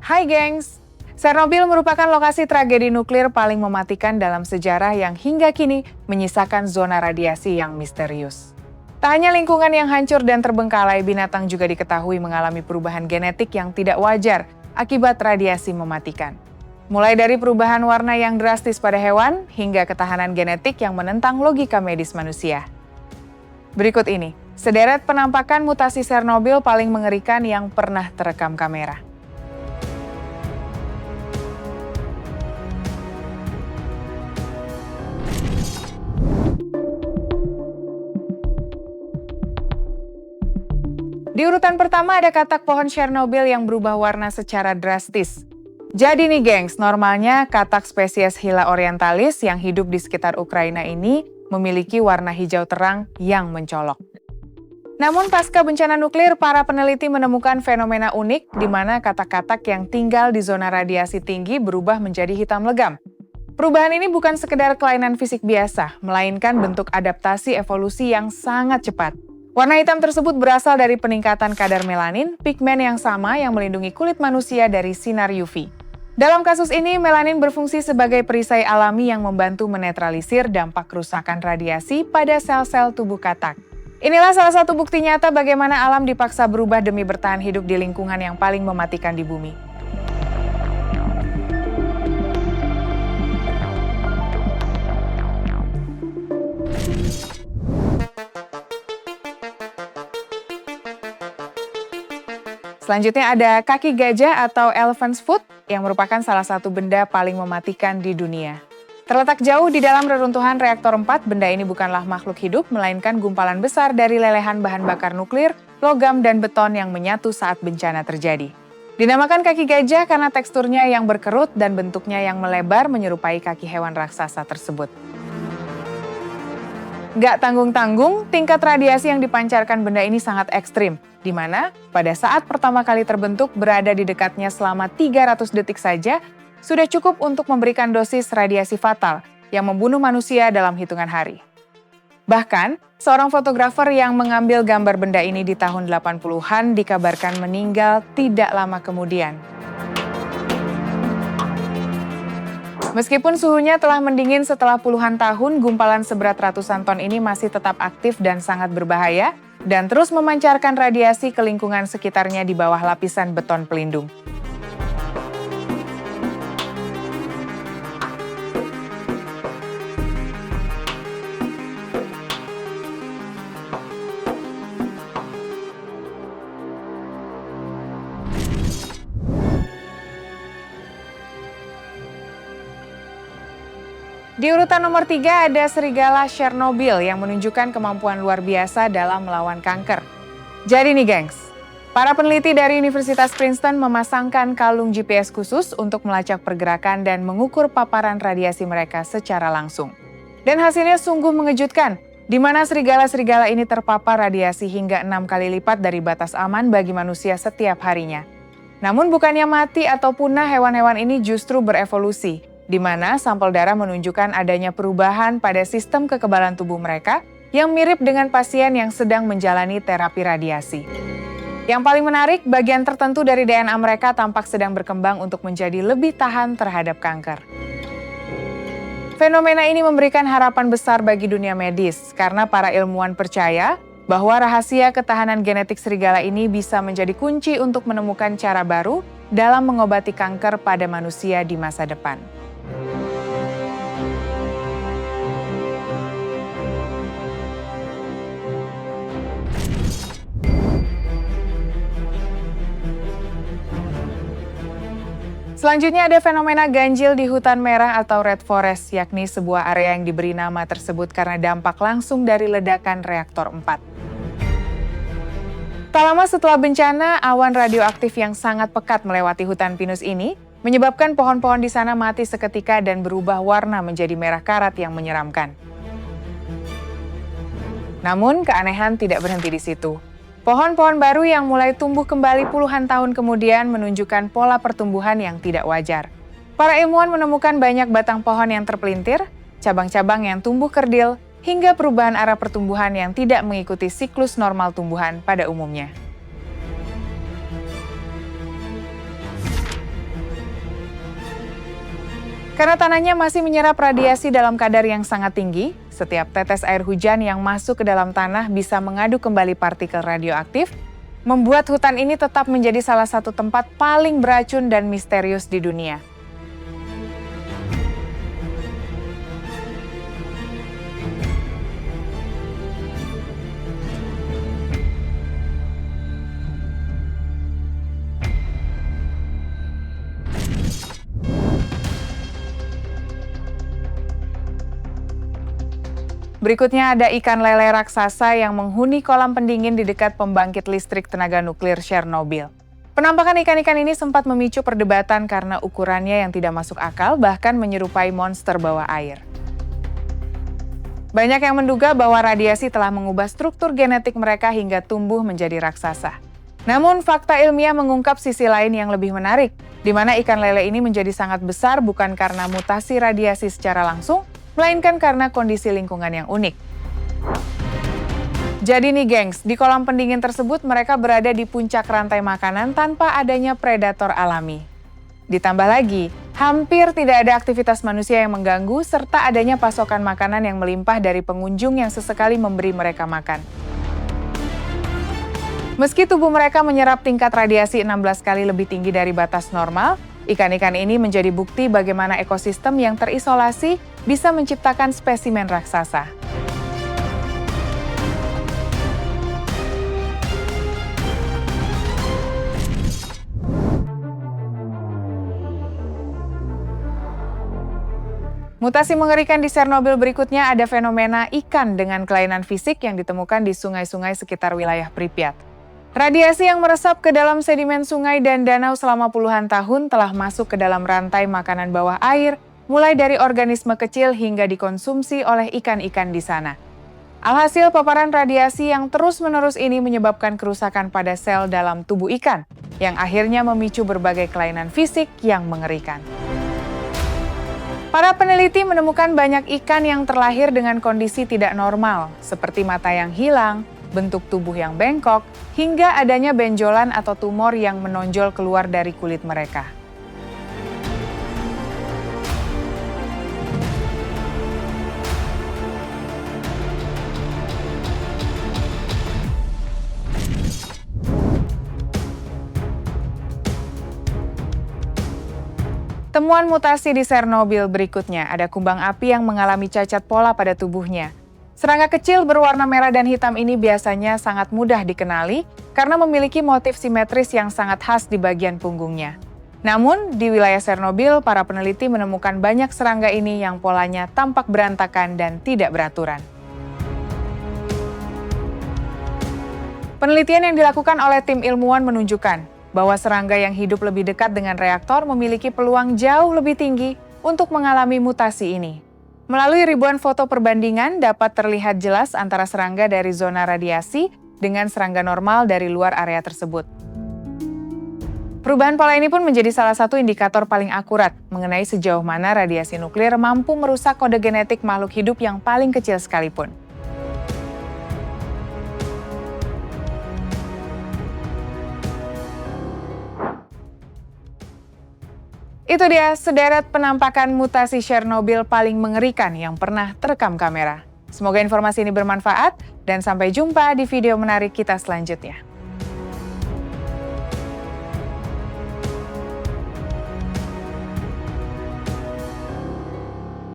Hai gengs! Chernobyl merupakan lokasi tragedi nuklir paling mematikan dalam sejarah yang hingga kini menyisakan zona radiasi yang misterius. Tak hanya lingkungan yang hancur dan terbengkalai, binatang juga diketahui mengalami perubahan genetik yang tidak wajar akibat radiasi mematikan. Mulai dari perubahan warna yang drastis pada hewan, hingga ketahanan genetik yang menentang logika medis manusia. Berikut ini, sederet penampakan mutasi Chernobyl paling mengerikan yang pernah terekam kamera. Di urutan pertama ada katak pohon Chernobyl yang berubah warna secara drastis. Jadi nih gengs, normalnya katak spesies Hyla orientalis yang hidup di sekitar Ukraina ini memiliki warna hijau terang yang mencolok. Namun pasca bencana nuklir, para peneliti menemukan fenomena unik di mana katak-katak yang tinggal di zona radiasi tinggi berubah menjadi hitam legam. Perubahan ini bukan sekedar kelainan fisik biasa, melainkan bentuk adaptasi evolusi yang sangat cepat. Warna hitam tersebut berasal dari peningkatan kadar melanin, pigmen yang sama yang melindungi kulit manusia dari sinar UV. Dalam kasus ini, melanin berfungsi sebagai perisai alami yang membantu menetralisir dampak kerusakan radiasi pada sel-sel tubuh katak. Inilah salah satu bukti nyata bagaimana alam dipaksa berubah demi bertahan hidup di lingkungan yang paling mematikan di bumi. Selanjutnya ada kaki gajah atau elephant's foot yang merupakan salah satu benda paling mematikan di dunia. Terletak jauh di dalam reruntuhan reaktor 4, benda ini bukanlah makhluk hidup, melainkan gumpalan besar dari lelehan bahan bakar nuklir, logam, dan beton yang menyatu saat bencana terjadi. Dinamakan kaki gajah karena teksturnya yang berkerut dan bentuknya yang melebar menyerupai kaki hewan raksasa tersebut. Gak tanggung-tanggung, tingkat radiasi yang dipancarkan benda ini sangat ekstrim, di mana pada saat pertama kali terbentuk berada di dekatnya selama 300 detik saja, sudah cukup untuk memberikan dosis radiasi fatal yang membunuh manusia dalam hitungan hari. Bahkan, seorang fotografer yang mengambil gambar benda ini di tahun 80-an dikabarkan meninggal tidak lama kemudian. Meskipun suhunya telah mendingin setelah puluhan tahun, gumpalan seberat ratusan ton ini masih tetap aktif dan sangat berbahaya, dan terus memancarkan radiasi ke lingkungan sekitarnya di bawah lapisan beton pelindung. Di urutan nomor 3 ada serigala Chernobyl yang menunjukkan kemampuan luar biasa dalam melawan kanker. Jadi nih gengs, para peneliti dari Universitas Princeton memasangkan kalung GPS khusus untuk melacak pergerakan dan mengukur paparan radiasi mereka secara langsung. Dan hasilnya sungguh mengejutkan, di mana serigala-serigala ini terpapar radiasi hingga 6 kali lipat dari batas aman bagi manusia setiap harinya. Namun bukannya mati atau punah, hewan-hewan ini justru berevolusi, di mana sampel darah menunjukkan adanya perubahan pada sistem kekebalan tubuh mereka yang mirip dengan pasien yang sedang menjalani terapi radiasi. Yang paling menarik, bagian tertentu dari DNA mereka tampak sedang berkembang untuk menjadi lebih tahan terhadap kanker. Fenomena ini memberikan harapan besar bagi dunia medis, karena para ilmuwan percaya bahwa rahasia ketahanan genetik serigala ini bisa menjadi kunci untuk menemukan cara baru dalam mengobati kanker pada manusia di masa depan. Selanjutnya ada fenomena ganjil di hutan merah atau red forest, yakni sebuah area yang diberi nama tersebut karena dampak langsung dari ledakan reaktor 4. Tak lama setelah bencana, awan radioaktif yang sangat pekat melewati hutan pinus ini menyebabkan pohon-pohon di sana mati seketika dan berubah warna menjadi merah karat yang menyeramkan. Namun, keanehan tidak berhenti di situ. Pohon-pohon baru yang mulai tumbuh kembali puluhan tahun kemudian menunjukkan pola pertumbuhan yang tidak wajar. Para ilmuwan menemukan banyak batang pohon yang terpelintir, cabang-cabang yang tumbuh kerdil, hingga perubahan arah pertumbuhan yang tidak mengikuti siklus normal tumbuhan pada umumnya. Karena tanahnya masih menyerap radiasi dalam kadar yang sangat tinggi, setiap tetes air hujan yang masuk ke dalam tanah bisa mengaduk kembali partikel radioaktif, membuat hutan ini tetap menjadi salah satu tempat paling beracun dan misterius di dunia. Berikutnya ada ikan lele raksasa yang menghuni kolam pendingin di dekat pembangkit listrik tenaga nuklir Chernobyl. Penampakan ikan-ikan ini sempat memicu perdebatan karena ukurannya yang tidak masuk akal, bahkan menyerupai monster bawah air. Banyak yang menduga bahwa radiasi telah mengubah struktur genetik mereka hingga tumbuh menjadi raksasa. Namun, fakta ilmiah mengungkap sisi lain yang lebih menarik, di mana ikan lele ini menjadi sangat besar bukan karena mutasi radiasi secara langsung, melainkan karena kondisi lingkungan yang unik. Jadi nih gengs, di kolam pendingin tersebut mereka berada di puncak rantai makanan tanpa adanya predator alami. Ditambah lagi, hampir tidak ada aktivitas manusia yang mengganggu serta adanya pasokan makanan yang melimpah dari pengunjung yang sesekali memberi mereka makan. Meski tubuh mereka menyerap tingkat radiasi 16 kali lebih tinggi dari batas normal, ikan-ikan ini menjadi bukti bagaimana ekosistem yang terisolasi bisa menciptakan spesimen raksasa. Mutasi mengerikan di Chernobyl berikutnya ada fenomena ikan dengan kelainan fisik yang ditemukan di sungai-sungai sekitar wilayah Pripyat. Radiasi yang meresap ke dalam sedimen sungai dan danau selama puluhan tahun telah masuk ke dalam rantai makanan bawah air, mulai dari organisme kecil hingga dikonsumsi oleh ikan-ikan di sana. Alhasil, paparan radiasi yang terus-menerus ini menyebabkan kerusakan pada sel dalam tubuh ikan, yang akhirnya memicu berbagai kelainan fisik yang mengerikan. Para peneliti menemukan banyak ikan yang terlahir dengan kondisi tidak normal, seperti mata yang hilang, bentuk tubuh yang bengkok, hingga adanya benjolan atau tumor yang menonjol keluar dari kulit mereka. Temuan mutasi di Chernobyl berikutnya ada kumbang api yang mengalami cacat pola pada tubuhnya. Serangga kecil berwarna merah dan hitam ini biasanya sangat mudah dikenali karena memiliki motif simetris yang sangat khas di bagian punggungnya. Namun, di wilayah Chernobyl, para peneliti menemukan banyak serangga ini yang polanya tampak berantakan dan tidak beraturan. Penelitian yang dilakukan oleh tim ilmuwan menunjukkan bahwa serangga yang hidup lebih dekat dengan reaktor memiliki peluang jauh lebih tinggi untuk mengalami mutasi ini. Melalui ribuan foto perbandingan dapat terlihat jelas antara serangga dari zona radiasi dengan serangga normal dari luar area tersebut. Perubahan pola ini pun menjadi salah satu indikator paling akurat mengenai sejauh mana radiasi nuklir mampu merusak kode genetik makhluk hidup yang paling kecil sekalipun. Itu dia sederet penampakan mutasi Chernobyl paling mengerikan yang pernah terekam kamera. Semoga informasi ini bermanfaat dan sampai jumpa di video menarik kita selanjutnya.